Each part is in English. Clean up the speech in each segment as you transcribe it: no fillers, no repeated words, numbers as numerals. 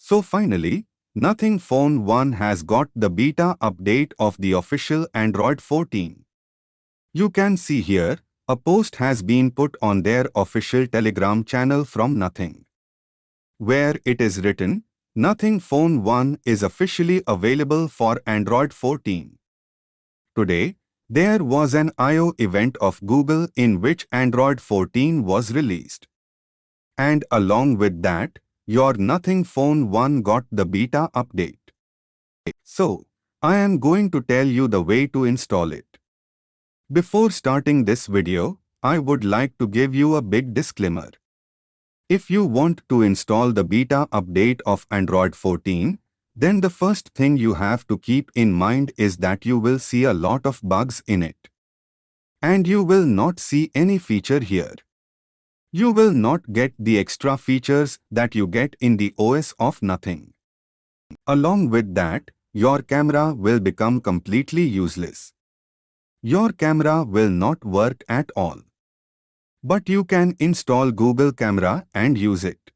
So finally, Nothing Phone 1 has got the beta update of the official Android 14. You can see here, a post has been put on their official Telegram channel from Nothing, where it is written, Nothing Phone 1 is officially available for Android 14. Today, there was an I/O event of Google in which Android 14 was released. And along with that, your Nothing Phone 1 got the beta update. So, I am going to tell you the way to install it. Before starting this video, I would like to give you a big disclaimer. If you want to install the beta update of Android 14, then the first thing you have to keep in mind is that you will see a lot of bugs in it. And you will not see any feature here. You will not get the extra features that you get in the OS of Nothing. Along with that, your camera will become completely useless. Your camera will not work at all. But you can install Google Camera and use it.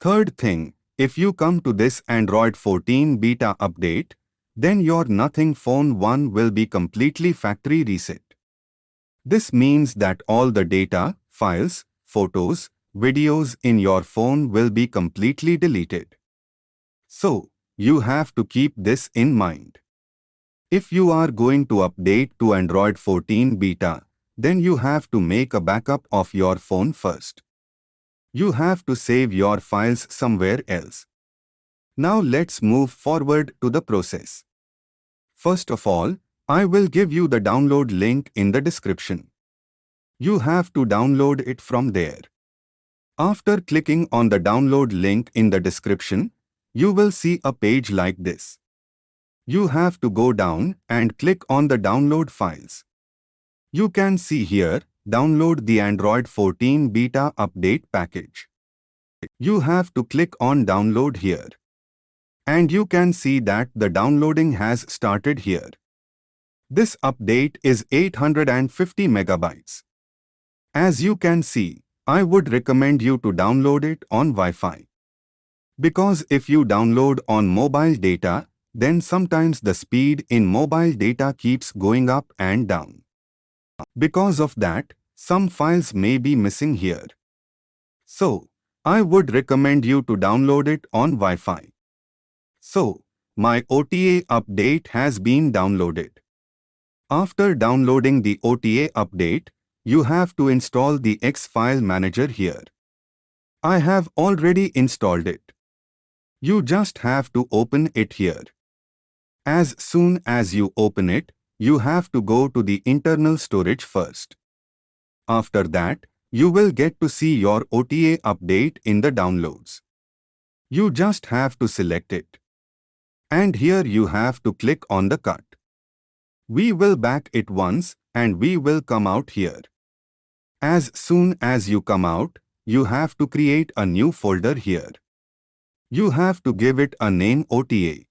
Third thing, if you come to this Android 14 beta update, then your Nothing Phone 1 will be completely factory reset. This means that all the data, files, photos, videos in your phone will be completely deleted. So, you have to keep this in mind. If you are going to update to Android 14 beta, then you have to make a backup of your phone first. You have to save your files somewhere else. Now let's move forward to the process. First of all, I will give you the download link in the description. You have to download it from there. After clicking on the download link in the description, you will see a page like this. You have to go down and click on the download files. You can see here, download the Android 14 beta update package. You have to click on download here. And you can see that the downloading has started here. This update is 850 megabytes. As you can see, I would recommend you to download it on Wi-Fi. Because if you download on mobile data, then sometimes the speed in mobile data keeps going up and down. Because of that, some files may be missing here. So, I would recommend you to download it on Wi-Fi. So, my OTA update has been downloaded. After downloading the OTA update, you have to install the X file manager here. I have already installed it. You just have to open it here. As soon as you open it, you have to go to the internal storage first. After that, you will get to see your OTA update in the downloads. You just have to select it. And here you have to click on the cut. We will back it once and we will come out here. As soon as you come out, you have to create a new folder here. You have to give it a name OTA.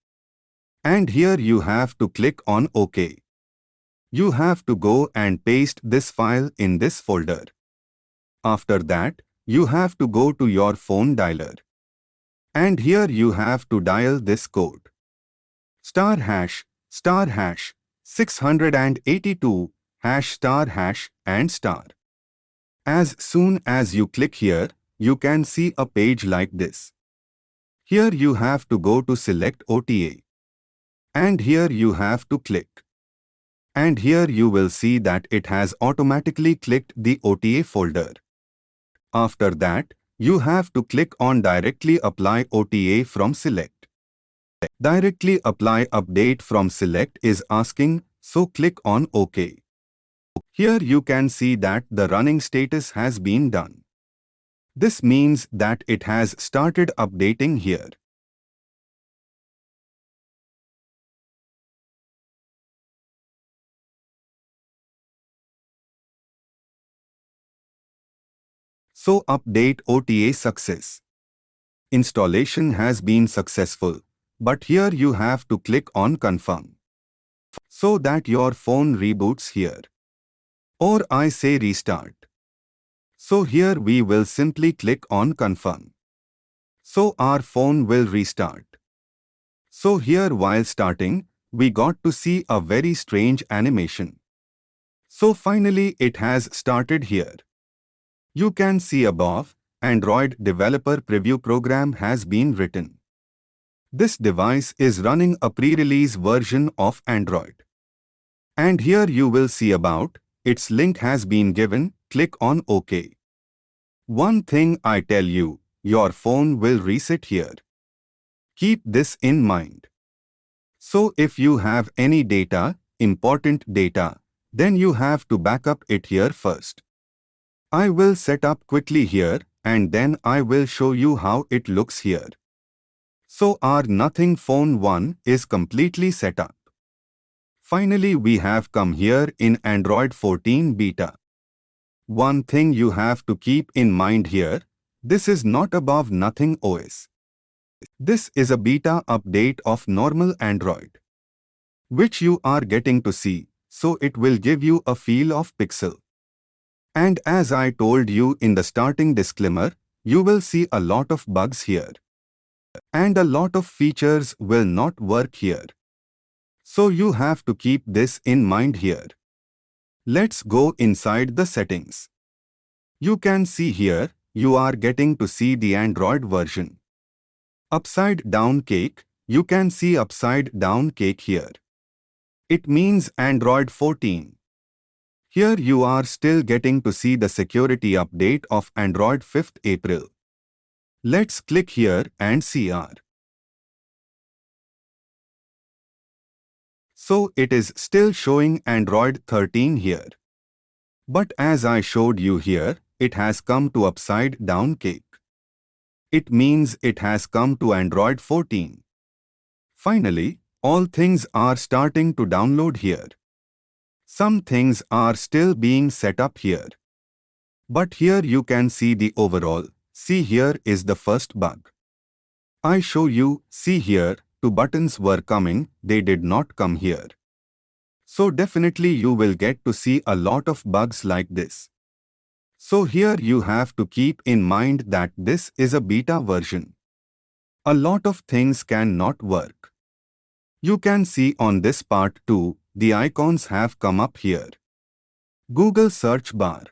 And here you have to click on OK. You have to go and paste this file in this folder. After that, you have to go to your phone dialer. And here you have to dial this code. *#, 682, #* and *. As soon as you click here, you can see a page like this. Here you have to go to select OTA. And here you have to click. And here you will see that it has automatically clicked the OTA folder. After that, you have to click on Directly Apply OTA from Select. Directly Apply Update from Select is asking, so click on OK. Here you can see that the running status has been done. This means that it has started updating here. So update OTA success. Installation has been successful, but here you have to click on Confirm, so that your phone reboots here. Or I say restart. So here we will simply click on Confirm. So our phone will restart. So here while starting, we got to see a very strange animation. So finally it has started here. You can see above, Android Developer Preview program has been written. This device is running a pre-release version of Android. And here you will see about, its link has been given, click on OK. One thing I tell you, your phone will reset here. Keep this in mind. So if you have any data, important data, then you have to backup it here first. I will set up quickly here and then I will show you how it looks here. So our Nothing Phone 1 is completely set up. Finally we have come here in Android 14 beta. One thing you have to keep in mind here, this is not above Nothing OS. This is a beta update of normal Android, which you are getting to see, so it will give you a feel of Pixel. And as I told you in the starting disclaimer, you will see a lot of bugs here. And a lot of features will not work here. So you have to keep this in mind here. Let's go inside the settings. You can see here, you are getting to see the Android version. Upside down cake, you can see upside down cake here. It means Android 14. Here you are still getting to see the security update of Android 5th April. Let's click here and see our. So it is still showing Android 13 here. But as I showed you here, it has come to upside down cake. It means it has come to Android 14. Finally, all things are starting to download here. Some things are still being set up here. But here you can see the overall. See here is the first bug. I show you, see here, two buttons were coming, they did not come here. So definitely you will get to see a lot of bugs like this. So here you have to keep in mind that this is a beta version. A lot of things cannot work. You can see on this part too, the icons have come up here. Google search bar.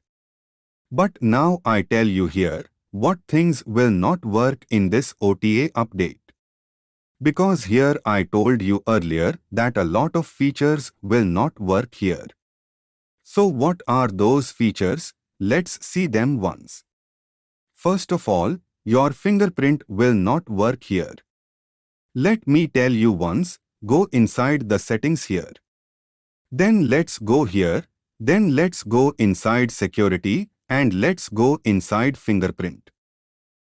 But now I tell you here, what things will not work in this OTA update. Because here I told you earlier that a lot of features will not work here. So what are those features? Let's see them once. First of all, your fingerprint will not work here. Let me tell you once, go inside the settings here. Then let's go here, then let's go inside security and let's go inside fingerprint.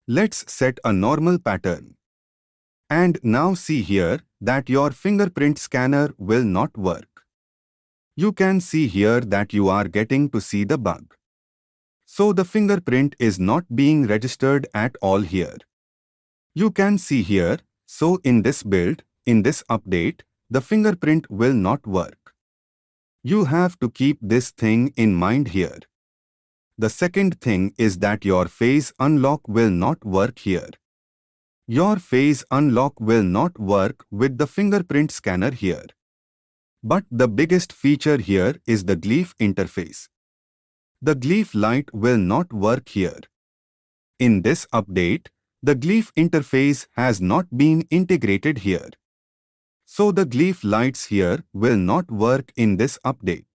Let's set a normal pattern. And now see here that your fingerprint scanner will not work. You can see here that you are getting to see the bug. So the fingerprint is not being registered at all here. You can see here, so in this build, in this update, the fingerprint will not work. You have to keep this thing in mind here. The second thing is that your face unlock will not work here. Your face unlock will not work with the fingerprint scanner here. But the biggest feature here is the glyph interface. The glyph light will not work here. In this update, the glyph interface has not been integrated here. So the glyph lights here will not work in this update.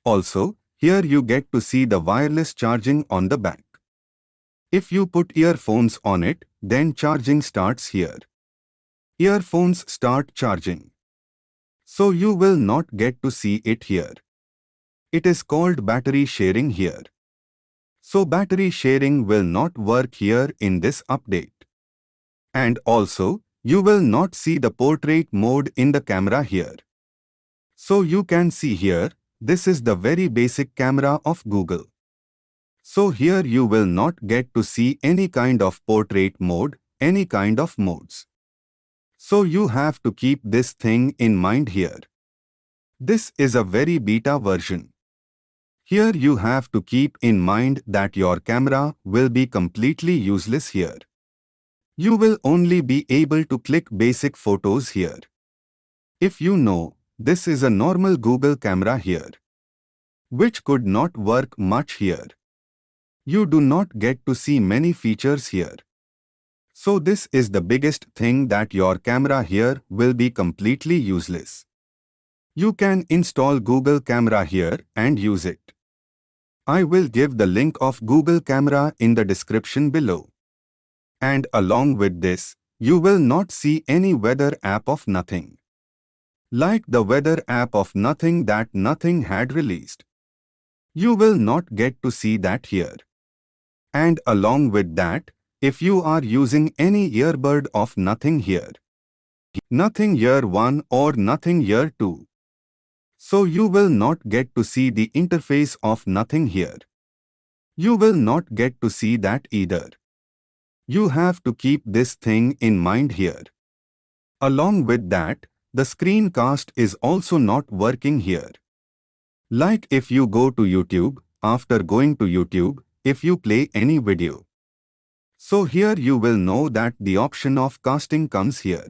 Also, here you get to see the wireless charging on the back. If you put earphones on it, then charging starts here. Earphones start charging. So you will not get to see it here. It is called battery sharing here. So battery sharing will not work here in this update. And also, you will not see the portrait mode in the camera here. So you can see here, this is the very basic camera of Google. So here you will not get to see any kind of portrait mode, any kind of modes. So you have to keep this thing in mind here. This is a very beta version. Here you have to keep in mind that your camera will be completely useless here. You will only be able to click basic photos here. If you know, this is a normal Google camera here, which could not work much here. You do not get to see many features here. So this is the biggest thing, that your camera here will be completely useless. You can install Google Camera here and use it. I will give the link of Google Camera in the description below. And along with this, you will not see any weather app of Nothing, like the weather app of Nothing that Nothing had released. You will not get to see that here. And along with that, if you are using any earbud of Nothing here, Nothing Year 1 or Nothing Year 2, so you will not get to see the interface of Nothing here. You will not get to see that either. You have to keep this thing in mind here. Along with that, the screencast is also not working here. Like if you go to YouTube, after going to YouTube, if you play any video, so here you will know that the option of casting comes here.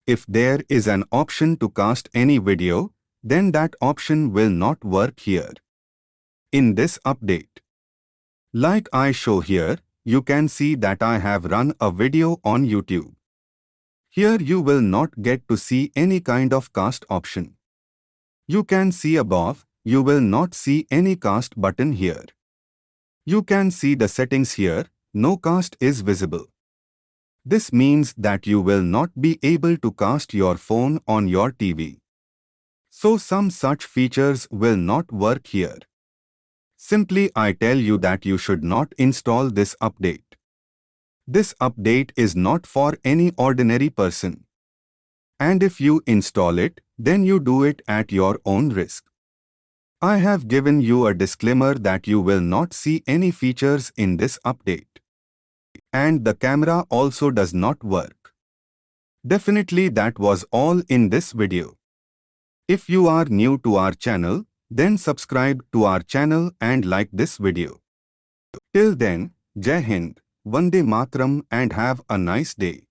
If there is an option to cast any video, then that option will not work here in this update. Like I show here, you can see that I have run a video on YouTube. Here you will not get to see any kind of cast option. You can see above, you will not see any cast button here. You can see the settings here, no cast is visible. This means that you will not be able to cast your phone on your TV. So some such features will not work here. Simply I tell you that you should not install this update. This update is not for any ordinary person. And if you install it, then you do it at your own risk. I have given you a disclaimer that you will not see any features in this update. And the camera also does not work. Definitely that was all in this video. If you are new to our channel, then subscribe to our channel and like this video. Till then, Jai Hind, Vande Matram, and have a nice day.